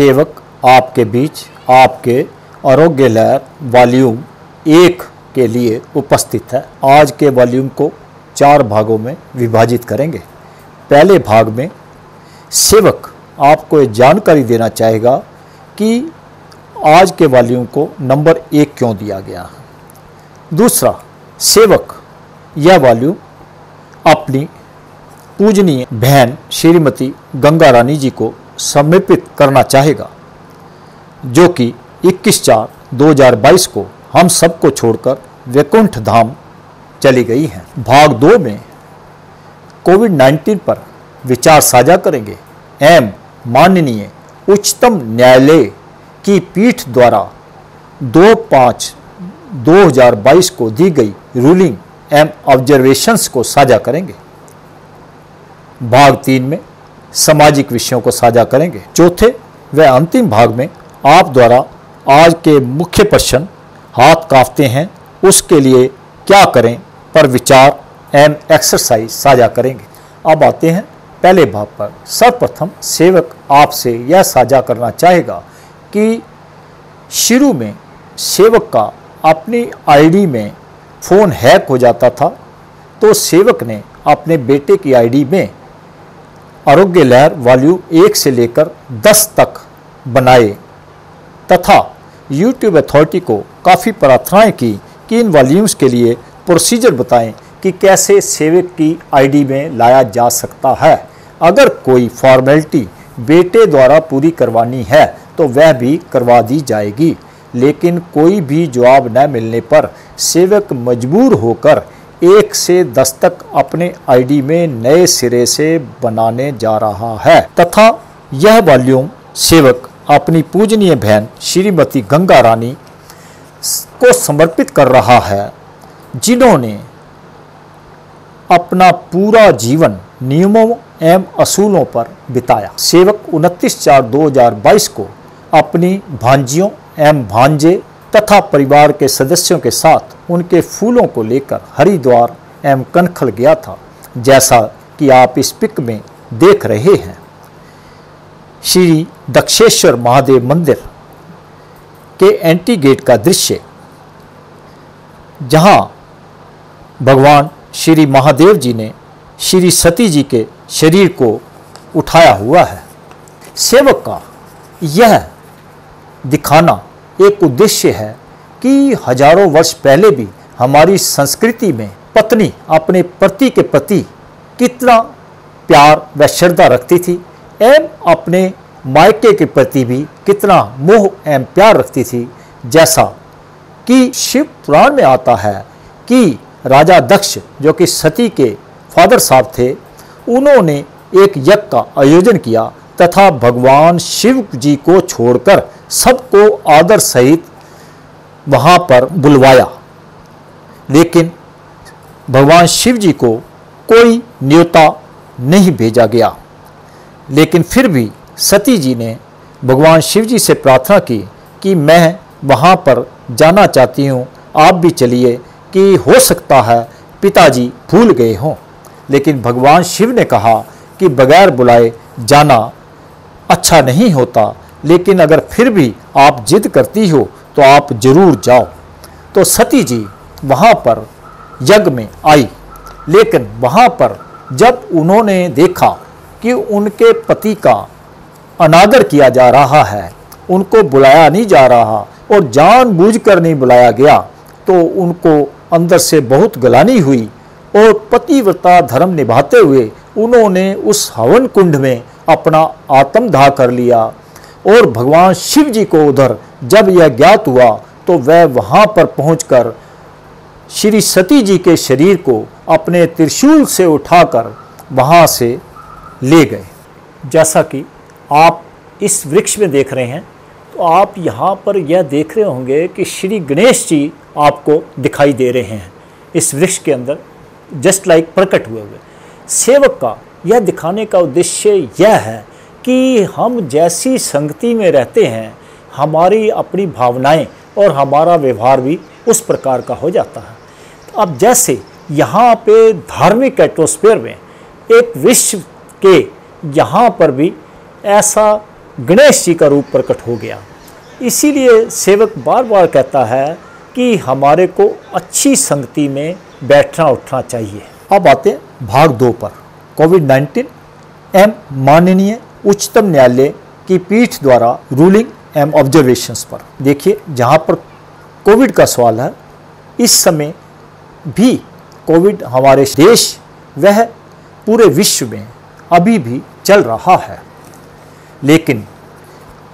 सेवक आपके बीच आपके आरोग्य लहर वॉल्यूम 1 के लिए उपस्थित है। आज के वॉल्यूम को 4 भागों में विभाजित करेंगे। पहले भाग में सेवक आपको ये जानकारी देना चाहेगा कि आज के वॉल्यूम को नंबर 1 क्यों दिया गया है। दूसरा, सेवक यह वॉल्यूम अपनी पूजनीय बहन श्रीमती गंगा रानी जी को समर्पित करना चाहेगा, जो कि 21/4/2022 को हम सबको छोड़कर वैकुंठ धाम चली गई हैं। भाग 2 में कोविड-19 पर विचार साझा करेंगे एवं माननीय उच्चतम न्यायालय की पीठ द्वारा 2/5/2022 को दी गई रूलिंग एवं ऑब्जर्वेशंस को साझा करेंगे। भाग 3 में सामाजिक विषयों को साझा करेंगे। चौथे व अंतिम भाग में आप द्वारा आज के मुख्य प्रश्न हाथ कांपते हैं उसके लिए क्या करें पर विचार एवं एक्सरसाइज साझा करेंगे। अब आते हैं पहले भाग पर। सर्वप्रथम सेवक आपसे यह साझा करना चाहेगा कि शुरू में सेवक का अपनी आईडी में फ़ोन हैक हो जाता था, तो सेवक ने अपने बेटे की आईडी में आरोग्य लहर वॉल्यूम 1 से लेकर 10 तक बनाए तथा यूट्यूब अथॉरिटी को काफ़ी प्रार्थनाएं की कि इन वॉल्यूम्स के लिए प्रोसीजर बताएं कि कैसे सेवक की आईडी में लाया जा सकता है। अगर कोई फॉर्मेलिटी बेटे द्वारा पूरी करवानी है तो वह भी करवा दी जाएगी, लेकिन कोई भी जवाब न मिलने पर सेवक मजबूर होकर 1 से 10 तक अपने आईडी में नए सिरे से बनाने जा रहा है तथा यह वॉल्यूम सेवक अपनी पूजनीय बहन श्रीमती गंगा रानी को समर्पित कर रहा है, जिन्होंने अपना पूरा जीवन नियमों एवं असूलों पर बिताया। सेवक 29/4/2022 को अपनी भांजियों एवं भांजे तथा परिवार के सदस्यों के साथ उनके फूलों को लेकर हरिद्वार एवं कनखल गया था, जैसा कि आप इस पिक में देख रहे हैं। श्री दक्षेश्वर महादेव मंदिर के एंट्री गेट का दृश्य, जहां भगवान श्री महादेव जी ने श्री सती जी के शरीर को उठाया हुआ है। सेवक का यह दिखाना एक उद्देश्य है कि हजारों वर्ष पहले भी हमारी संस्कृति में पत्नी अपने पति के प्रति कितना प्यार व श्रद्धा रखती थी एवं अपने मायके के प्रति भी कितना मोह एवं प्यार रखती थी। जैसा कि शिव पुराण में आता है कि राजा दक्ष, जो कि सती के फादर साहब थे, उन्होंने एक यज्ञ का आयोजन किया तथा भगवान शिव जी को छोड़कर सबको आदर सहित वहाँ पर बुलवाया, लेकिन भगवान शिव जी को कोई न्योता नहीं भेजा गया। लेकिन फिर भी सती जी ने भगवान शिव जी से प्रार्थना की कि मैं वहाँ पर जाना चाहती हूँ, आप भी चलिए, कि हो सकता है पिताजी भूल गए हों। लेकिन भगवान शिव ने कहा कि बगैर बुलाए जाना अच्छा नहीं होता, लेकिन अगर फिर भी आप जिद करती हो तो आप जरूर जाओ। तो सती जी वहाँ पर यज्ञ में आई, लेकिन वहाँ पर जब उन्होंने देखा कि उनके पति का अनादर किया जा रहा है, उनको बुलाया नहीं जा रहा और जानबूझकर नहीं बुलाया गया, तो उनको अंदर से बहुत गलानी हुई और पतिव्रता धर्म निभाते हुए उन्होंने उस हवन कुंड में अपना आत्मदाह कर लिया। और भगवान शिव जी को उधर जब यह ज्ञात हुआ तो वह वहाँ पर पहुंचकर श्री सती जी के शरीर को अपने त्रिशूल से उठाकर वहाँ से ले गए। जैसा कि आप इस वृक्ष में देख रहे हैं, तो आप यहाँ पर यह देख रहे होंगे कि श्री गणेश जी आपको दिखाई दे रहे हैं इस वृक्ष के अंदर, जस्ट लाइक प्रकट हुए हुए। सेवक का यह दिखाने का उद्देश्य यह है कि हम जैसी संगति में रहते हैं, हमारी अपनी भावनाएं और हमारा व्यवहार भी उस प्रकार का हो जाता है। अब जैसे यहाँ पे धार्मिक एटमॉस्फेयर में एक विश्व के यहाँ पर भी ऐसा गणेश जी का रूप प्रकट हो गया। इसीलिए सेवक बार बार कहता है कि हमारे को अच्छी संगति में बैठना उठना चाहिए। अब आते हैं भाग 2 पर, कोविड-19 एवं माननीय उच्चतम न्यायालय की पीठ द्वारा रूलिंग एवं ऑब्जर्वेशंस पर। देखिए, जहाँ पर कोविड का सवाल है, इस समय भी कोविड हमारे देश वह पूरे विश्व में अभी भी चल रहा है, लेकिन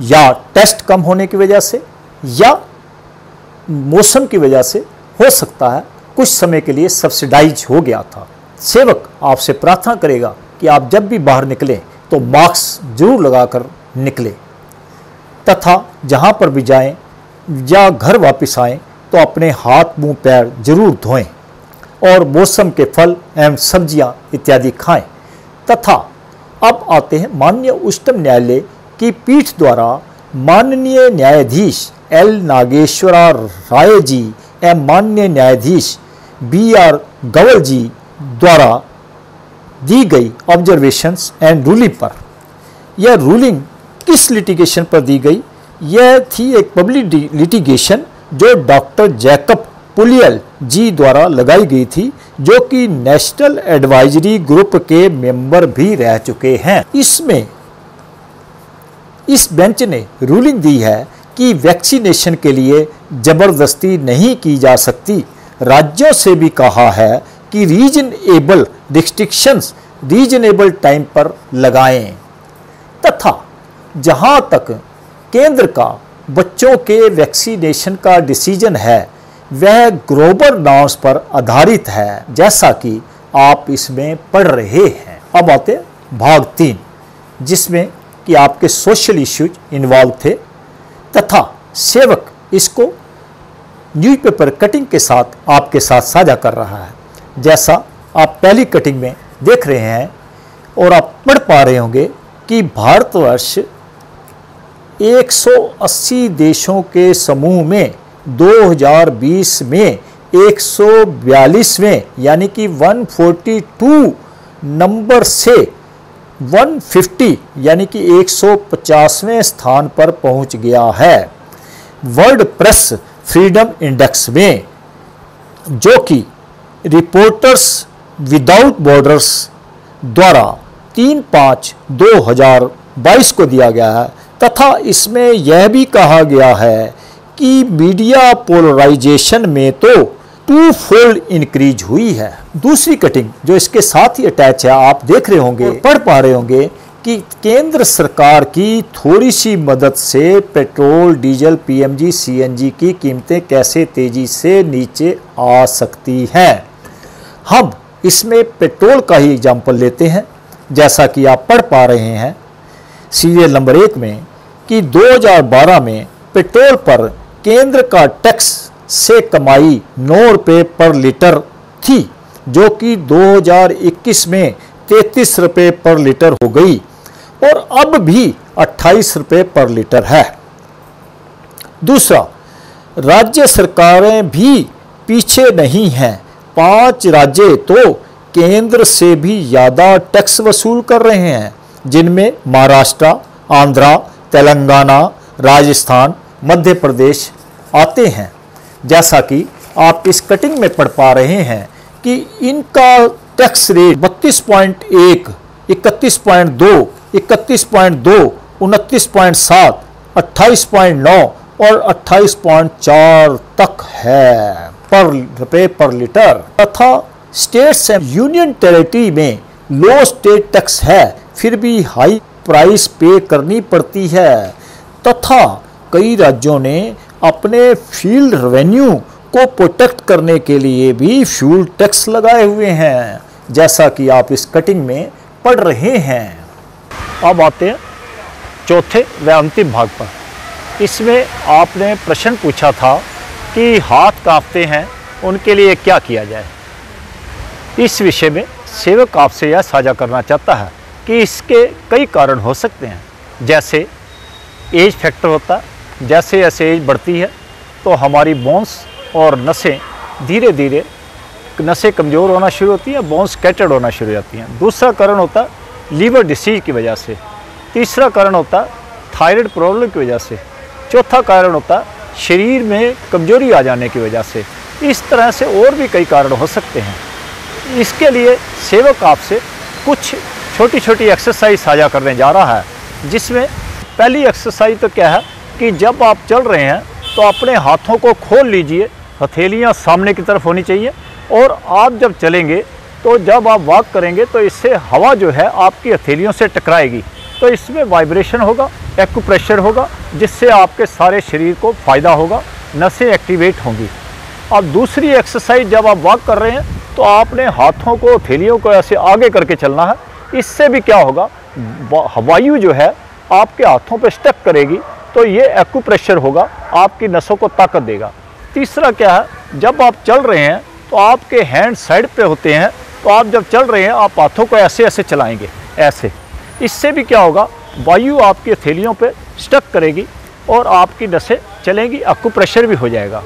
या टेस्ट कम होने की वजह से या मौसम की वजह से हो सकता है कुछ समय के लिए सब्सिडाइज हो गया था। सेवक आपसे प्रार्थना करेगा कि आप जब भी बाहर निकलें तो मास्क जरूर लगाकर निकलें, तथा जहाँ पर भी जाएं या घर वापस आएं तो अपने हाथ मुंह पैर जरूर धोएं और मौसम के फल एवं सब्जियां इत्यादि खाएं। तथा अब आते हैं माननीय उच्चतम न्यायालय की पीठ द्वारा माननीय न्यायाधीश एल नागेश्वरा राय जी एवं माननीय न्यायाधीश BR गवल जी द्वारा दी गई ऑब्जर्वेशंस एंड रूलिंग पर। यह रूलिंग किस लिटिगेशन पर दी गई? यह थी एक पब्लिक लिटिगेशन जो डॉक्टर जैकब पुलियल जी द्वारा लगाई गई थी, जो कि नेशनल एडवाइजरी ग्रुप के मेंबर भी रह चुके हैं। इसमें इस बेंच ने रूलिंग दी है कि वैक्सीनेशन के लिए जबरदस्ती नहीं की जा सकती। राज्यों से भी कहा है कि रीजनेबल रिस्ट्रिक्शंस रीजनेबल टाइम पर लगाएं, तथा जहां तक केंद्र का बच्चों के वैक्सीनेशन का डिसीजन है वह ग्लोबल नॉर्म्स पर आधारित है, जैसा कि आप इसमें पढ़ रहे हैं। अब आते भाग 3, जिसमें कि आपके सोशल इश्यूज इन्वॉल्व थे, तथा सेवक इसको न्यूज़पेपर कटिंग के साथ आपके साथ साझा कर रहा है। जैसा आप पहली कटिंग में देख रहे हैं और आप पढ़ पा रहे होंगे कि भारतवर्ष 180 देशों के समूह में 2020 में 142वें यानी कि 142 नंबर से 150 यानी कि 150वें स्थान पर पहुंच गया है वर्ल्ड प्रेस फ्रीडम इंडेक्स में, जो कि रिपोर्टर्स विदाउट बॉर्डर्स द्वारा 3/5/2022 को दिया गया है। तथा इसमें यह भी कहा गया है कि मीडिया पोलराइजेशन में तो 2-fold इंक्रीज हुई है। दूसरी कटिंग जो इसके साथ ही अटैच है, आप देख रहे होंगे, पढ़ पा रहे होंगे कि केंद्र सरकार की थोड़ी सी मदद से पेट्रोल, डीजल, PMG, CNG की कीमतें कैसे तेजी से नीचे आ सकती हैं। हम इसमें पेट्रोल का ही एग्जाम्पल लेते हैं, जैसा कि आप पढ़ पा रहे हैं सीरियल नंबर 1 में कि 2012 में पेट्रोल पर केंद्र का टैक्स से कमाई 9 रुपये पर लीटर थी, जो कि 2021 में 33 रुपये पर लीटर हो गई और अब भी 28 रुपये पर लीटर है। दूसरा, राज्य सरकारें भी पीछे नहीं हैं। 5 राज्य तो केंद्र से भी ज़्यादा टैक्स वसूल कर रहे हैं, जिनमें महाराष्ट्र, आंध्रा, तेलंगाना, राजस्थान, मध्य प्रदेश आते हैं। जैसा कि आप इस कटिंग में पढ़ पा रहे हैं कि इनका टैक्स रेट 32.1, 31.2, 31.2, 29.7, 28.9 और 28.4 तक है पर रुपये पर लीटर। तथा स्टेट्स एंड यूनियन टेरिटरी में लो स्टेट टैक्स है, फिर भी हाई प्राइस पे करनी पड़ती है। तथा कई राज्यों ने अपने फील्ड रेवेन्यू को प्रोटेक्ट करने के लिए भी फ्यूल टैक्स लगाए हुए हैं, जैसा कि आप इस कटिंग में पढ़ रहे हैं। अब आते हैं चौथे व अंतिम भाग पर। इसमें आपने प्रश्न पूछा था कि हाथ कांपते हैं, उनके लिए क्या किया जाए। इस विषय में सेवक आपसे यह साझा करना चाहता है कि इसके कई कारण हो सकते हैं, जैसे एज फैक्टर होता है। जैसे जैसे एज बढ़ती है तो हमारी बोन्स और नसें धीरे धीरे नसें कमज़ोर होना शुरू होती हैं, बोन्स स्कैटर्ड होना शुरू हो जाती हैं। दूसरा कारण होता है लीवर डिसीज की वजह से। तीसरा कारण होता है थायराइड प्रॉब्लम की वजह से, चौथा कारण होता है शरीर में कमजोरी आ जाने की वजह से। इस तरह से और भी कई कारण हो सकते हैं। इसके लिए सेवक आपसे कुछ छोटी छोटी एक्सरसाइज साझा करने जा रहा है, जिसमें पहली एक्सरसाइज तो क्या है कि जब आप चल रहे हैं तो अपने हाथों को खोल लीजिए, हथेलियां सामने की तरफ होनी चाहिए, और आप जब चलेंगे तो जब आप वॉक करेंगे तो इससे हवा जो है आपकी हथेलियों से टकराएगी, तो इसमें वाइब्रेशन होगा, एक्यूप्रेशर होगा, जिससे आपके सारे शरीर को फ़ायदा होगा, नसें एक्टिवेट होंगी। अब दूसरी एक्सरसाइज, जब आप वॉक कर रहे हैं तो आपने हाथों को, हथेलियों को ऐसे आगे करके चलना है। इससे भी क्या होगा, वायु जो है आपके हाथों पे स्टक करेगी, तो ये एक्यूप्रेशर होगा, आपकी नसों को ताकत देगा। तीसरा क्या है, जब आप चल रहे हैं तो आपके हैंड साइड पे होते हैं, तो आप जब चल रहे हैं आप हाथों को ऐसे ऐसे चलाएंगे, ऐसे। इससे भी क्या होगा, वायु आपकी हथेलियों पे स्टक करेगी और आपकी नसें चलेंगी, एक्यूप्रेशर भी हो जाएगा।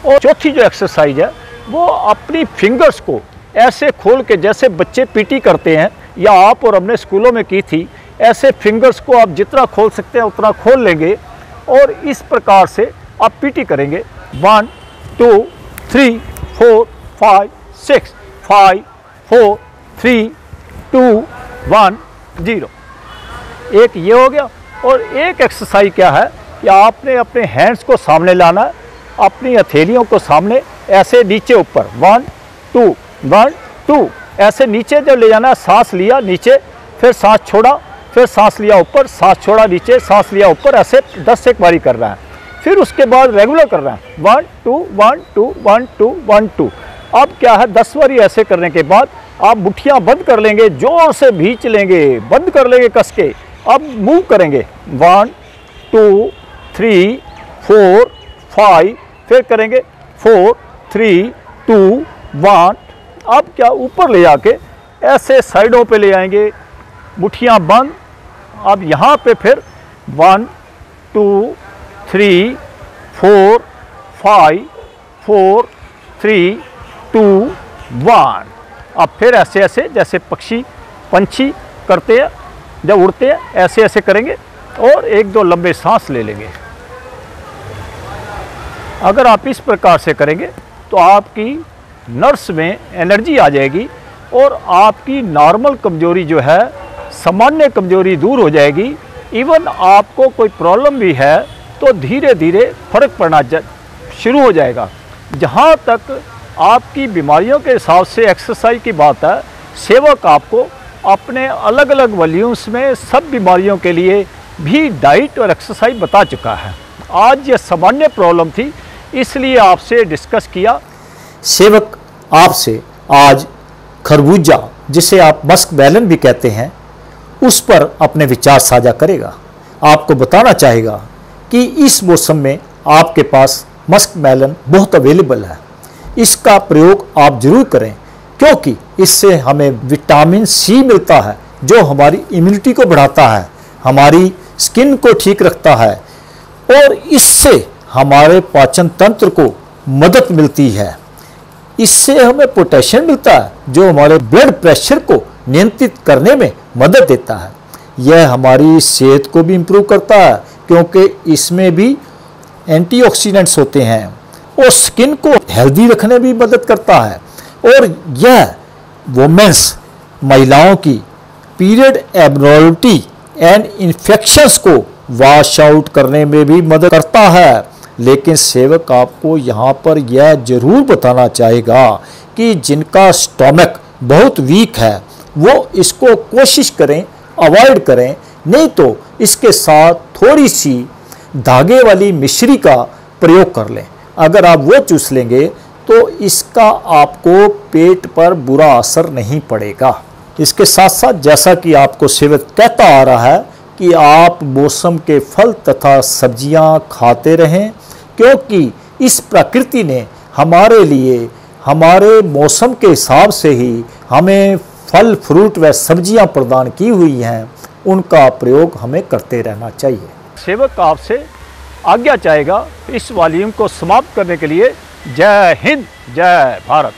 और चौथी जो एक्सरसाइज है वो अपनी फिंगर्स को ऐसे खोल के, जैसे बच्चे पीटी करते हैं या आप और हमने स्कूलों में की थी, ऐसे फिंगर्स को आप जितना खोल सकते हैं उतना खोल लेंगे और इस प्रकार से आप पीटी करेंगे। 1 2 3 4 5 6 5 4 3 2 1 0। एक ये हो गया। और एक एक्सरसाइज क्या है कि आपने अपने हैंड्स को सामने लाना है, अपनी हथेलियों को सामने ऐसे नीचे ऊपर, 1 2 1 2 ऐसे नीचे जब ले जाना है, सांस लिया नीचे, फिर सांस छोड़ा, फिर सांस लिया ऊपर, सांस छोड़ा नीचे, सांस लिया ऊपर, ऐसे 10 एक बारी कर रहा है। फिर उसके बाद रेगुलर कर रहा है, 1 2 1 2 1 2 1 2। अब क्या है, 10 बारी ऐसे करने के बाद आप मुट्ठियाँ बंद कर लेंगे, जोर से भींच लेंगे, बंद कर लेंगे कस के। अब मूव करेंगे, 1 2 3 4 5, फिर करेंगे 4 3 2 1। अब क्या, ऊपर ले जाके ऐसे साइडों पे ले आएंगे, मुट्ठियाँ बंद। अब यहाँ पे फिर 1 2 3 4 5 4 3 2 1। अब फिर ऐसे ऐसे, जैसे पंछी करते हैं जब उड़ते हैं, ऐसे ऐसे करेंगे और 1-2 लंबे सांस ले लेंगे। अगर आप इस प्रकार से करेंगे तो आपकी नर्व्स में एनर्जी आ जाएगी और आपकी नॉर्मल कमजोरी जो है, सामान्य कमजोरी दूर हो जाएगी। इवन आपको कोई प्रॉब्लम भी है तो धीरे धीरे फर्क पड़ना शुरू हो जाएगा। जहाँ तक आपकी बीमारियों के हिसाब से एक्सरसाइज की बात है, सेवक आपको अपने अलग अलग वॉल्यूम्स में सब बीमारियों के लिए भी डाइट और एक्सरसाइज बता चुका है। आज ये सामान्य प्रॉब्लम थी, इसलिए आपसे डिस्कस किया। सेवक आपसे आज खरबूजा, जिसे आप मस्क मेलन भी कहते हैं, उस पर अपने विचार साझा करेगा। आपको बताना चाहेगा कि इस मौसम में आपके पास मस्क मेलन बहुत अवेलेबल है। इसका प्रयोग आप जरूर करें, क्योंकि इससे हमें विटामिन सी मिलता है, जो हमारी इम्यूनिटी को बढ़ाता है, हमारी स्किन को ठीक रखता है और इससे हमारे पाचन तंत्र को मदद मिलती है। इससे हमें पोटेशियम मिलता है, जो हमारे ब्लड प्रेशर को नियंत्रित करने में मदद देता है। यह हमारी सेहत को भी इम्प्रूव करता है, क्योंकि इसमें भी एंटीऑक्सीडेंट्स होते हैं और स्किन को हेल्दी रखने में भी मदद करता है। और यह वुमेन्स, महिलाओं की पीरियड एब्नॉर्मलिटी एंड इन्फेक्शंस को वॉश आउट करने में भी मदद करता है। लेकिन सेवक आपको यहाँ पर यह जरूर बताना चाहेगा कि जिनका स्टमक बहुत वीक है वो इसको कोशिश करें, अवॉइड करें, नहीं तो इसके साथ थोड़ी सी धागे वाली मिश्री का प्रयोग कर लें। अगर आप वो चूस लेंगे तो इसका आपको पेट पर बुरा असर नहीं पड़ेगा। इसके साथ साथ जैसा कि आपको सेवक कहता आ रहा है कि आप मौसम के फल तथा सब्जियां खाते रहें, क्योंकि इस प्रकृति ने हमारे लिए हमारे मौसम के हिसाब से ही हमें फल फ्रूट व सब्जियां प्रदान की हुई हैं। उनका प्रयोग हमें करते रहना चाहिए। सेवक आपसे आज्ञा चाहेगा इस वॉल्यूम को समाप्त करने के लिए। जय हिंद, जय भारत।